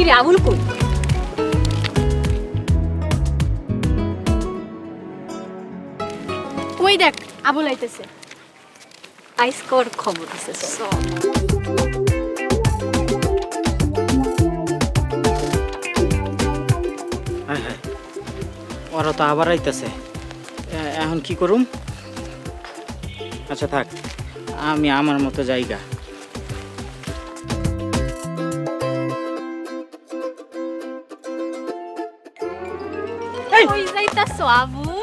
কিরে আবুল কই? ওই দেখ আবুল আইতেছে। আইসকর খবর আছে সব। হ্যাঁ হ্যাঁ, ওরা তো আবার আইতেছে। এখন কি করুম? আচ্ছা থাক, আমি আমার মতো জায়গা। কই যাইতাছো আবুল?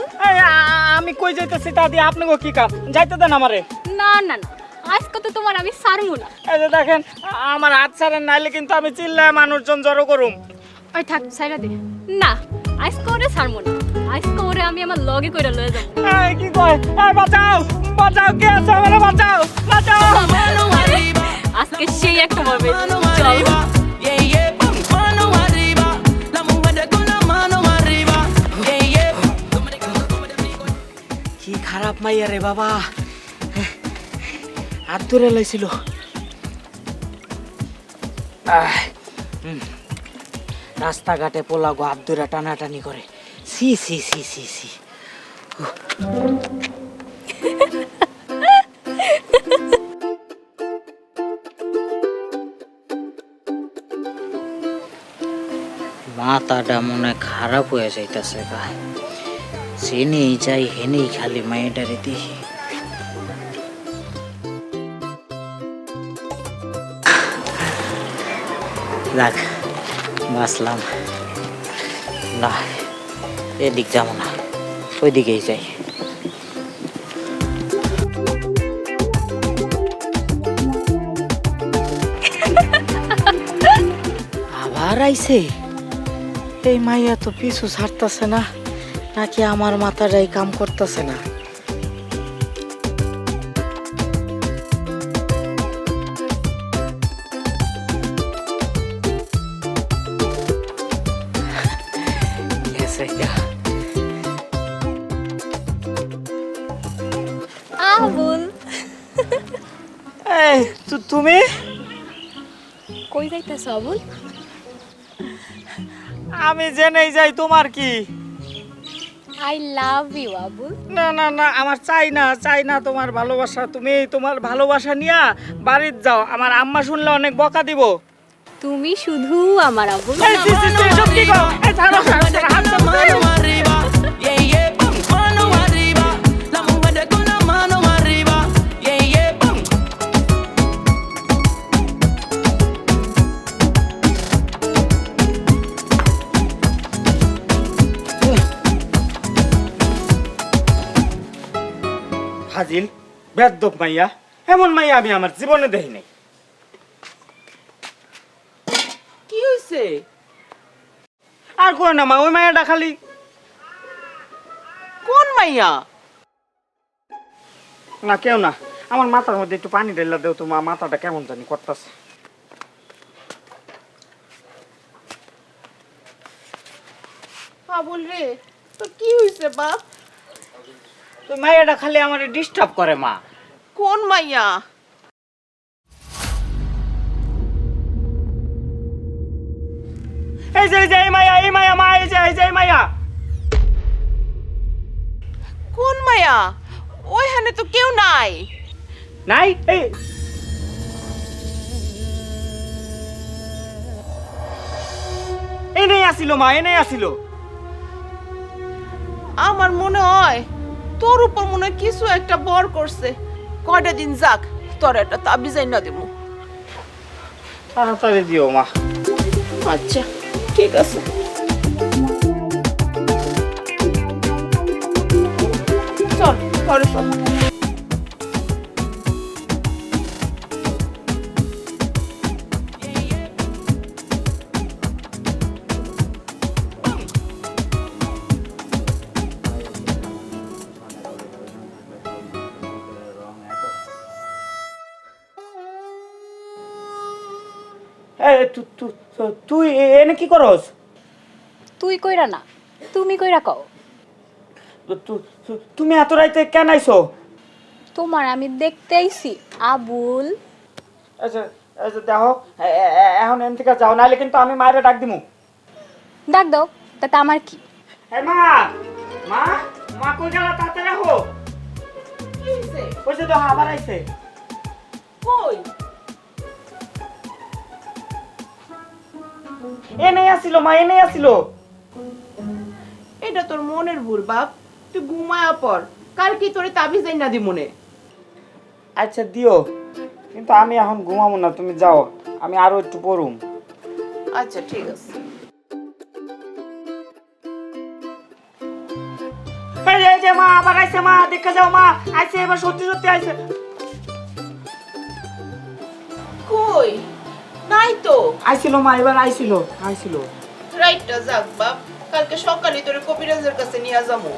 আমি কই যাইতেছি তা দিয়ে আপনাকে কি কাজ? যাইতে দেন আমারে। না না না, আজকে তো তোমার আমি ছাড়মু না। এই যে দেখেন, আমার হাত ছাড়েন, নাইলে কিন্তু আমি চিল্লায় মানুষজন জড়ো করুম। ওই থাক সাইরা দে। না, আজকে ওরে ছাড়মু না। আজকে ওরে আমি আমার লগে কইরা লয়ে যাব। এই কি কয়? এই বাঁচাও বাঁচাও, কে আছে? আমারে বাঁচাও বাঁচাও। আজকে সেই একটা মরবে। চল। কি খারাপ মাইয়া রে বাবা, হাত ধরে লাইছিল। রাস্তাঘাটে পোলাগো হাত ধরে টানাটানি করে। সি সি সি সি সি। মাথাটা মনে খারাপ হয়ে যাইতেছে গা। সেনেই যাই হেনেই খালি মায়েটারে দেখি। যাক, বাঁচলাম। না, এদিক যাবো না, ওই দিকেই যাই। আবার আইছে? এই মাইয়া তো পিছু ছাড়তেছে না, নাকি আমার মাথাটাই কাম করতেছে না? আবুল, এই তুমি কই যাইতাছো আবুল? আমি জেনেই যাই, তোমার কি? I love you Abul. না না না, আমার চাই না তোমার ভালোবাসা। তুমি তোমার ভালোবাসা নিয়া বাড়ির যাও, আমার আম্মা শুনলে অনেক বকা দিব। তুমি শুধু আমার আবুল। এই, এসব কি গো? এই, ছাড়ো, ছাড়ো, ছাড়ো, হাত ছাড়ো। ফাজিল বেদ্যপ মাইয়া, এমন মাইয়া আমি আমার জীবনে দেখি নাই। কি হইছে? আর কই না মা, ওই মাইয়াটা খালি। কোন মাইয়া? না কেউ না, আমার মাথার মধ্যে একটু পানি ঢেলা দেও তো মা, মাথাটা কেমন জানি করতেছে। আবুল রে, তো কি হইছে বাপ? তো মাইয়াটা খালি আমার ডিস্টার্ব করে মা। কোন মাইয়া? এই যে এই মাইয়া মা, এই যে মাইয়া। কোন মাইয়া? ওইখানে তো কেউ নাই। নাই? এই এনেই আসিল মা, এনেই আসিল। আমার মনে হয় তোর উপর মনে হয় কিছু একটা বর করছে। কয়টা দিন যাক, তোর একটা তাবিজ আইনা দেবো। তাড়াতাড়ি দিও মা। আচ্ছা ঠিক আছে। চল ঘরে চল। তুই এনে কি করস? তুই কইরা না, তুমি কইরা কও। তুমি এত রাইতে কেন আইছো? তোমার আমি দেখতে আইছি আবুল। আচ্ছা এই যে দেখো এখন এন থেকে যাও, নাহলে কিন্তু আমি মায়ের ডাক দিমু। ডাক দাও, তাতে আমার কি? এই মা, মা, মা কই গেল? তাড়াতাড়ি রাখো। কি হইছে? ওই যে দেখো আবার আইছে। কই? এনে আসিল মা, এনে আসিল। এটা তোর মনের ভুল বাপ, তুই ঘুমায়া পর, কাল কি তোরে তাবিজ না দি মনে। আচ্ছা দিও, কিন্তু আমি এখন ঘুমাবো না, তুমি যাও, আমি আরো একটু পড়ুম। আচ্ছা ঠিক আছে। এই যে মা আবার আইছে, মা দেখে যাও, মা আইছে, এবার সত্যি সত্যি আইছে। কই? নাই তো। আইছিল মা, এবার আইছিল। রাইটটা যাক বাপ, কালকে সকালে তোরে কবিরাজের কাছে নিয়ে যাবো।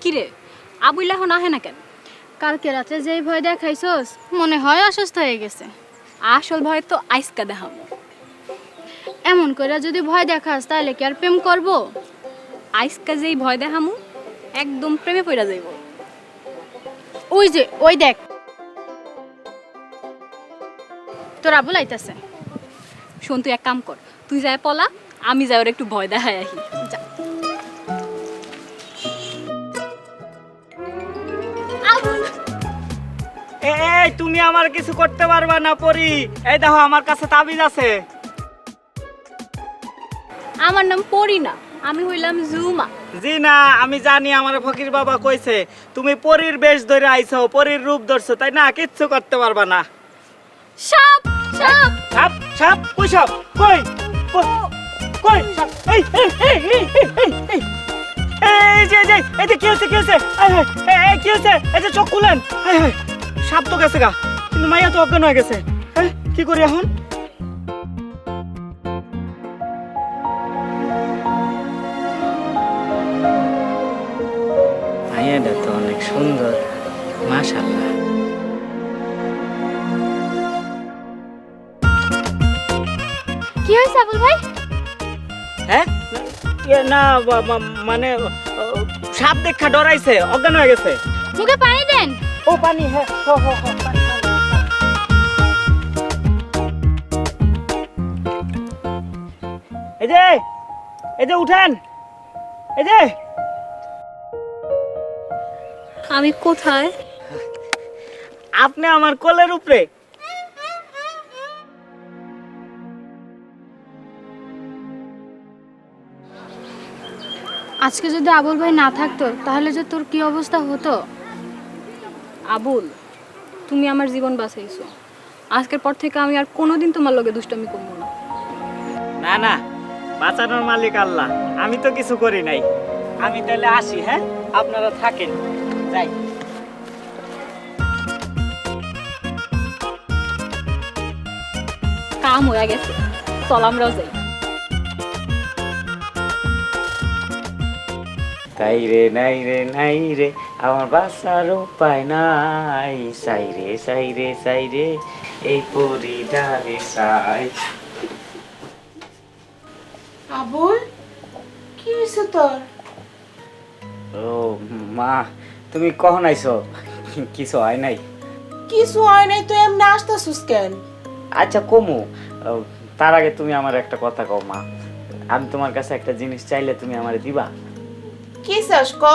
কিরে, আবুল এখন আহে না কেন? কালকে রাতে যেই ভয় দেখাইছস মনে হয় অসুস্থ হয়ে গেছে। আসল ভয় তো আইসকা দেখামো। এমন করে যদি ভয় দেখাস তাহলে কি আর প্রেম করব? আইসকা যেই ভয় দেখামু একদম প্রেমে পড়া যাইব। ওই যে ওই দেখ, তোর আবুল আইতাছে। শোন, তুই এক কাম কর, তুই যায় পলা, আমি যাই ওর একটু ভয় দেখাই আহি। যা। আবুল, এই তুমি আমার কিছু করতে পারবা না পরি। এই দেখো আমার কাছে তাবিজ আছে। আমার নাম পরি না, আমি হইলাম জুমা। জি না, আমি জানি, আমার ফকির বাবা কইছে তুমি পরীর বেশ ধরে আইছো, পরীর রূপ ধরছো, তাই না? কিচ্ছু করতে পারবা না। সাপ সাপ সাপ সাপ কই সাপ? কই কই সাপ? এই এই এই এই এই এই এই যে কি হচ্ছে, কি হচ্ছে? এই কি হচ্ছে? এই যে চোখ খুলেন। সাপ তো গেছে গা, কিন্তু মাইয়া তো অজ্ঞান হয়ে গেছে। কি করি এখন? মাইয়াটা তো অনেক সুন্দর, মাশাআল্লাহ। কি হয়েছে আবুল ভাই? হ্যাঁ না, মানে সাপ দেখা ডরাইছে, অজ্ঞান হয়ে গেছে। মুখে পানি দেন। ও পানি, হ্যাঁ পানি। এই যে উঠেন, এই যে। আমি কোথায়? আপনি আমার কোলের উপরে। আজকে যদি আবুল ভাই না থাকতো তাহলে যে তোর কি অবস্থা হতো। আবুল, তুমি আমার জীবন বাঁচাইছো। আজকের পর থেকে আমি আর কোনোদিন তোমার লগে দুষ্টামি করবো না। না না, বাঁচানোর মালিক আল্লাহ, আমি তো কিছু করি নাই। আমি তাহলে আসি, হ্যাঁ? আপনারা থাকেন, যাই। কাম হয়ে গেছে, চল আমরাও যাই। নাই রে আমার বাসার উপায় নাই, সাই রে এই পরি ডালে সাই। আবুল, কি হয়েছে তোর? ও মা, তুমি কখন আইছো? কিছু হয় নাই। কিছু হয় নাই তো এমনি আসতেছিস কেন? আচ্ছা কমু, তার আগে তুমি আমার একটা কথা কও মা। আমি তোমার কাছে একটা জিনিস চাইলে তুমি আমারে দিবা? কি চাস ক?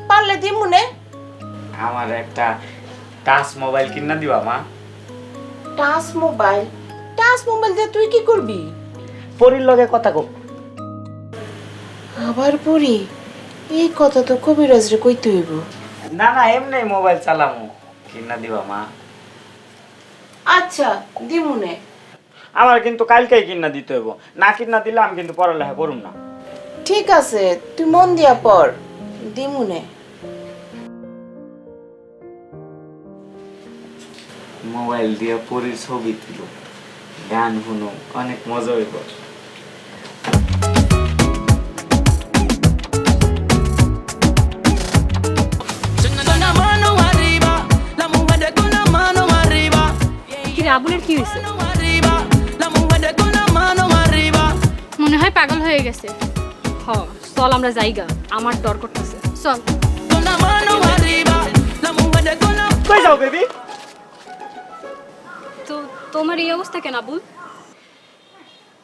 পারলে দিমুনে। আমার একটা টাচ মোবাইল কিনা দিবা মা? Touch mobile? টাচ মোবাইল দিয়ে তুই কি করবি? পরির লগে কথা কও। আবার পড়ি? এই কথা তো কবিরাজ রে কইতে হইব। না না, এমনি মোবাইল চালামু, কিনা দিবা মা? আচ্ছা দিমুনে। আমার কিন্তু কালকেই কিনা দিতে হইব, না কিনা দিলে আমি কিন্তু পড়ালেখা করুম না। ঠিক আছে, তুই মন দিয়া পড়, দিমুনে। মোবাইল দিয়ে পরির ছবি তুলো, গান শুনো, অনেক মজা হইব। রে আবুলের কি হয়েছে? মনে হয় পাগল হয়ে গেছে। হ, চল আমরা যাইগা, আমার ডর করতেছে। চল। কই যাও বেবি? তো তোমার এই অবস্থা কেন আবুল?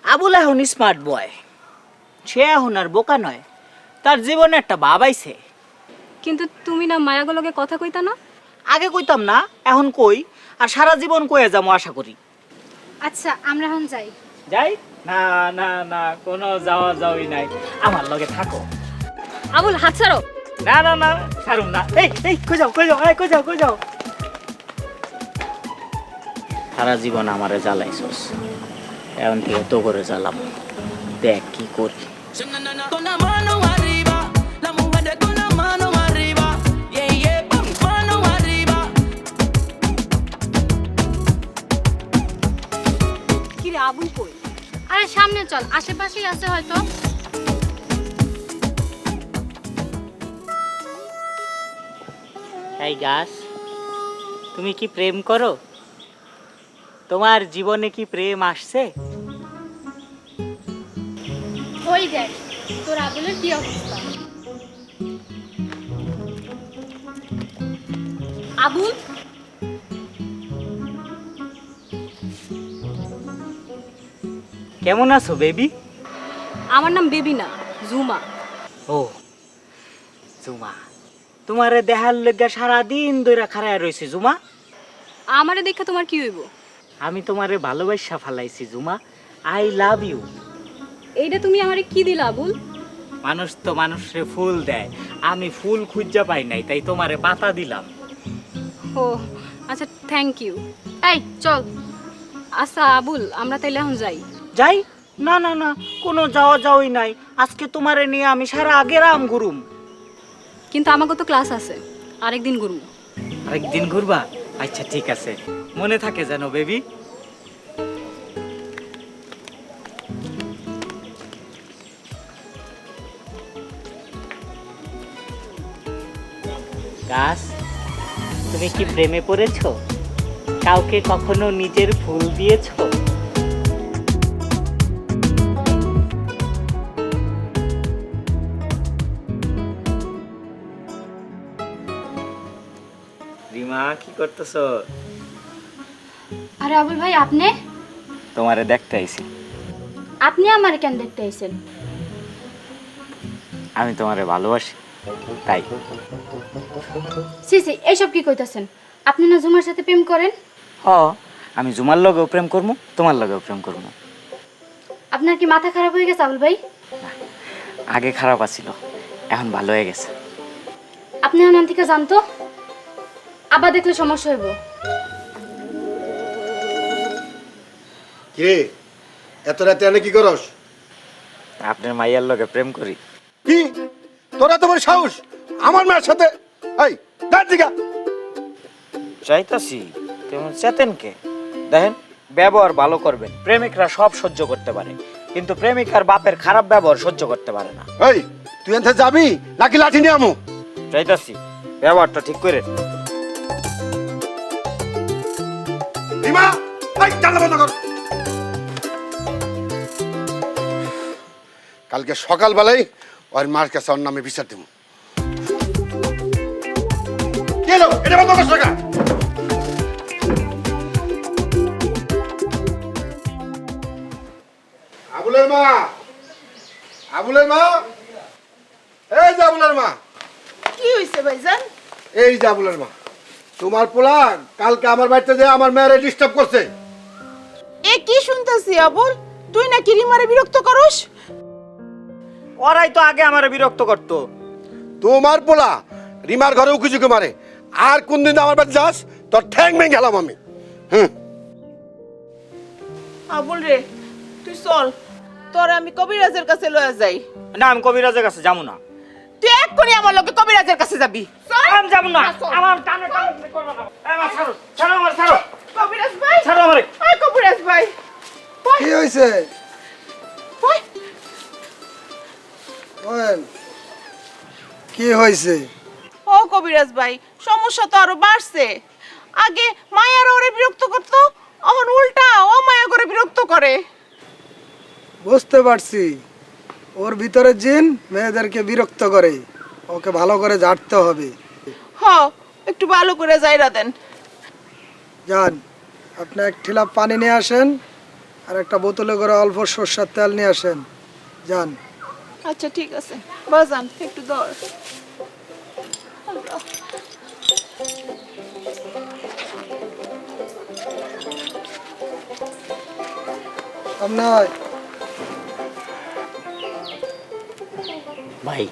আবুল এখন স্মার্ট বয়, সে এখন আর বোকা নয়, তার জীবনে একটা ভাব আইছে। কিন্তু তুমি না মায়াগুলোকে কথা কইতা না? আগে কইতাম না, এখন কই, আর সারা জীবন কয়ে যাবো আশা করি। আচ্ছা আমরা এখন যাই। যাই না না না, কোনো যাওয়া যাওয়াই নাই, আমার লগে থাকো। আবুল হাত ছাড়ো। না না না, ছাড়ুম না। এই এই কই যাও কই যাও, এই কই যাও কই যাও। সারা জীবন আমারে জ্বালাইছস, এখন থেকে তো করে জ্বালাম, দেখ কি করি। কি রে আবুল কই? আরে সামনে চল, আশেপাশেই আছে হয়তো। এই গাছ, তুমি কি প্রেম করো? তোমার জীবনে কি প্রেম আসছে? ওই দেখ তোর আবুলের কি অবস্থা। আবুল, কেমন আছো বেবি? আমার নাম বেবি না, জুমা। ও জুমা, তোমারে দেখার লেগে সারাদিন ধরে খাড়ায় রয়েছে জুমা। আমারে দেখে তোমার কি হইব? আমি তোমারে ভালোবাসা ফালাইছি জুমা, আই লাভ ইউ। এইটা তুমি আমারে কি দিলা আবুল? মানুষ তো মানুষে ফুল দেয়, আমি ফুল খুঁজা পাই নাই, তাই তোমারে পাতা দিলাম। ও আচ্ছা, থ্যাংক ইউ। এই চল। আচ্ছা আবুল, আমরা তাইলে এখন যাই। যাই না না না, কোনো যাওয়া যাওয়াই নাই, আজকে তোমারে নিয়ে আমি সারা আগেরাম ঘুরুম। কিন্তু আমাকে তো ক্লাস আছে, আরেকদিন ঘুরবো। আরেকদিন ঘুরবা? আচ্ছা ঠিক আছে, মনে থাকে যেন বেবি। গাছ, তুমি কি প্রেমে পড়েছো? কাউকে কখনো নিজের ফুল দিয়েছো? রিমা, কি করতেছো? আরে আবুল ভাই, আপনি তোমারে দেখতে আইছি। আপনি আমার কেন দেখতে আইছেন? আমি তোমারে ভালোবাসি তাই। সি সি, এইসব কি কইতাছেন? আপনি না ঝুমার সাথে প্রেম করেন? হ, আমি জুমার লগেও প্রেম করবো, তোমার লগেও প্রেম করবো। আপনার কি মাথা খারাপ হয়ে গেছে আবুল ভাই? আগে খারাপ আছিল, এখন ভালো হয়ে গেছে। আপনি আনান থেকে জানতো, আবার দেখলে সমস্যা হইব। কে এত রাতে এনে কি করস? আপনার মাইয়ার লগে প্রেম করি। কি তোরা তোমার সাহস আমার মেয়ের সাথে? এই দাঁড় দিকা। চাইতাছি তেমন চেতেন কে? দেখেন, ব্যবহার ভালো করবেন, প্রেমিকরা সব সহ্য করতে পারে, কিন্তু প্রেমিকার বাপের খারাপ ব্যবহার সহ্য করতে পারে না। এই তুই এনতে যাবি নাকি লাঠি নিয়ে আমু? চাইতাছি ব্যবহারটা ঠিক করে। রিমা, এই জানলা বন্ধ কর। কালকে সকালবেলায় ওর মার কাছে ওর নামে বিচার দেবো। কেন এটা বন্ধ করছ না? আবুলের মা, আবুলের মা, এই যে আবুলের মা। কি হইছে ভাইজান? এই যে আবুলের মা, তোমার পোলা কালকে আমার বাড়িতে যে আমার মেয়েরে ডিস্টার্ব করছে। এ কি শুনতাছি আবুল? তুই নাকি রিমারে বিরক্ত করস? ওরাই তো আগে আমারে বিরক্ত করতো। তোমার পোলা রিমার ঘরে উকুচুকে মারে, আর কোন দিন আমার বাড়িতে যাস তোর ঠ্যাং ভেঙে গেলাম আমি। আবুল রে, তুই চল, তোর আমি কবিরাজের কাছে লয়ে যাই। না, আমি কবিরাজের কাছে যাবো না। তুই এক্ষুনি আমার লগে কবিরাজের কাছে যাবি। চল। আমি যাবো না, আমার টানে টানে করবে না। এই মা, ছাড়ো, ছাড়ো আমার, ছাড়ো, কবিরাজ ভাই, ছাড়ো আমারে। ওই কবিরাজ ভাই, কি হয়েছে? ওই কি হয়েছে? ও কবিরাজ ভাই, সমস্যা তো আরো বাড়ছে। আগে মায়ার ওরে বিরক্ত করতো, এখন উল্টা ও মায়া করে বিরক্ত করে। বুঝতে পারছি, ওর ভিতরে জিন মেয়েদেরকে বিরক্ত করে, ওকে ভালো করে ঝাড়তে হবে। হ, একটু ভালো করে যাইরা দেন। যান, আপনি এক ঠিলা পানি নিয়ে আসেন আর একটা বোতলে করে অল্প সর্ষের তেল নিয়ে আসেন। যান। আচ্ছা ঠিক আছে, বাজান একটু দর। আপনার ভাই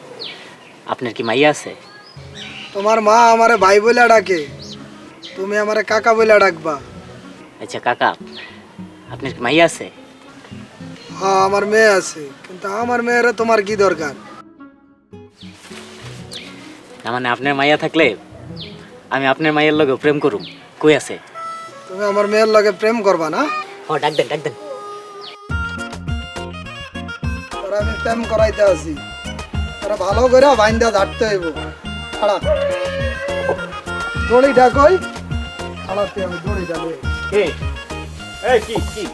আপনার কি মাইয়া আছে? তোমার মা আমারে ভাই বলে ডাকে, তুমি আমারে কাকা বলে ডাকবা। আচ্ছা কাকা, আপনার কি মাইয়া আছে? হ্যাঁ, আমার মেয়ে আছে, কিন্তু আমার মেয়েরে তোমার কি দরকার? না মানে আপনার মাইয়া থাকলে আমি আপনার মাইয়ের লগে প্রেম করুম। কই আছে? তুমি আমার মেয়ের লগে প্রেম করবা না? হ, ডাক দেন ডাক দেন। তোরা আমি প্রেম করাইতে আছি, তোরা ভালো করে বাইন্দা ঝাড়তে হইব। খাড়া দড়ি ডাকই, খাড়াতে আমি দড়ি ডাকই। কে এই কি কি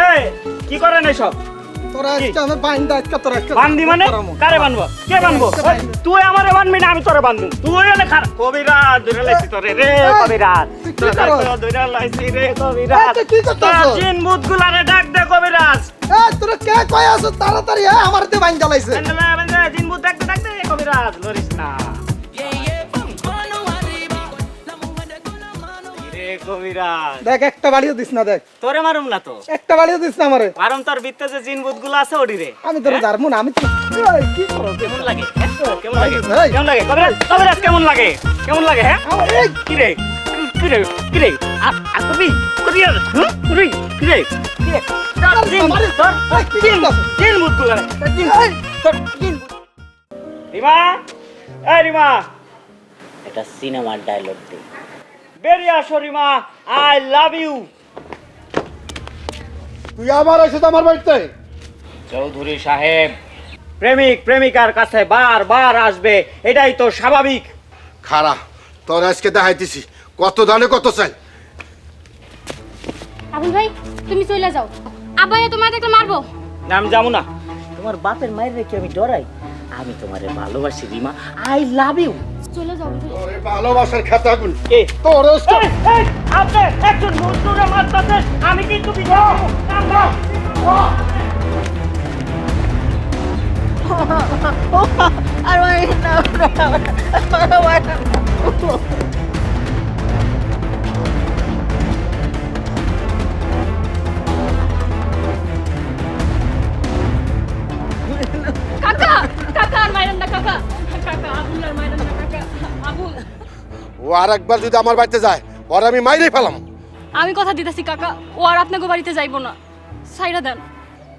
এই কি করেন এসব? তোরা আজকে আমি বাইন্দা আজকে তোরা আজকে বান্দি মানে কারে বানবো? কে বানবো? তুই আমারে বানবি না আমি তোরে বানবো? তুই এনে খারাপ কবিরাজ ধরে লাইছি তোরে রে কবিরাজ। তুই কি করছ? ধরে লাইছি রে কবিরাজ। তুই কি করতাছ? তোর জিন ভূতগুলারে ডাক দে কবিরাজ। এই তোরা কে কই আছো? তাড়াতাড়ি আয়, আমার তে বাইন্দা লাইছে। জিন ভূত ডাক দে কবিরাজ, লরিস না রে কবিরাজ। দেখ একটা বাড়িও দিস না, দেখ তোরে মারুম না তো, একটা বাড়িও দিস না আমারে। মারুম তোর ভিতরে যে জিন ভূতগুলো আছে ওডি রে। আমি তোরে জারমু না, আমি এই, কি করছ? কেমন লাগে? কেমন লাগে? এই। কেমন লাগে? কবিরাজ কবিরাজ কেমন লাগে? কেমন লাগে? হ্যাঁ এই, কি রে কি রে কি রে কবি কবিরাজ কি রে রিমা, এই রিমা, একটা সিনেমার ডায়লগ দিই। বেরিয়ে আসো রিমা, আই লাভ ইউ। তুই আবার এসে আমার বাড়িতে? চৌধুরী সাহেব, প্রেমিক প্রেমিকার কাছে বারবার আসবে, এটাই তো স্বাভাবিক। খারা, তোর আজকে দেখাইতেছি কত দানে কত চাই। আবুল ভাই তুমি চলে যাও, আব্বাই তোমার দেখলে মারবো। নাম যাবো না। তোমার বাপের মায়ের রেখে আমি ডরাই? আমি তোমারে ভালোবাসি রিমা, আই লাভ ইউ। চলে যাও আবুল ভাই। তোর এই ভালোবাসার খাতাগুলো কে? তোর আপনি একজন মজদুরে মারতেছেন, আমি কিন্তু কাকা কাকা আর মাইরেন না কাকা, কাকা আবুল আর মাইরেন না কাকা। আবুল, ও আর একবার যদি আমার বাড়িতে যায় ওর আমি মাইরেই ফেলাম। আমি কথা দিতেছি কাকা, ও আর আপনাকে বাড়িতে যাইবো না, সাইরা দেন।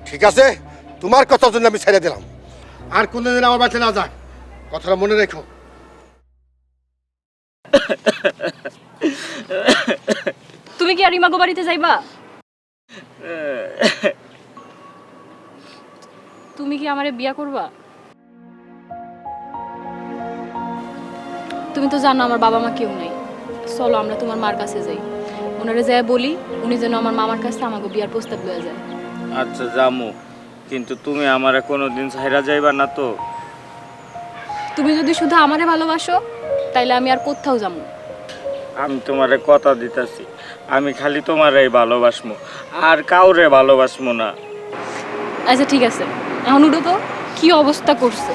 ঠিক আছে, তোমার কথার জন্য আমি ছেড়ে দিলাম। আর কোনদিন আমার বাড়িতে না যায়, কথাটা মনে রেখো। তুমি কি আর রিমাগো বাড়িতে যাইবা? তুমি কি আমারে বিয়া করবা? তুমি তো জানো আমার বাবা মা কেউ নাই, চলো আমরা তোমার মার কাছে যাই, ওনারে যাই বলি উনি যেন আমার মামার কাছে আমাকে বিয়ার প্রস্তাব লয়ে যায়। আচ্ছা যামু, কিন্তু তুমি আমারে কোনোদিন ছাইরা যাইবা না তো? তুমি যদি শুধু আমারে ভালোবাসো তাইলে আমি আর কোথাও যাবো। আমি তোমারে কথা দিতেছি, আমি খালি তোমারই ভালোবাসমু, আর কাউরে ভালোবাসমু না। আচ্ছা ঠিক আছে, এখন উঠো তো, কি অবস্থা করছে।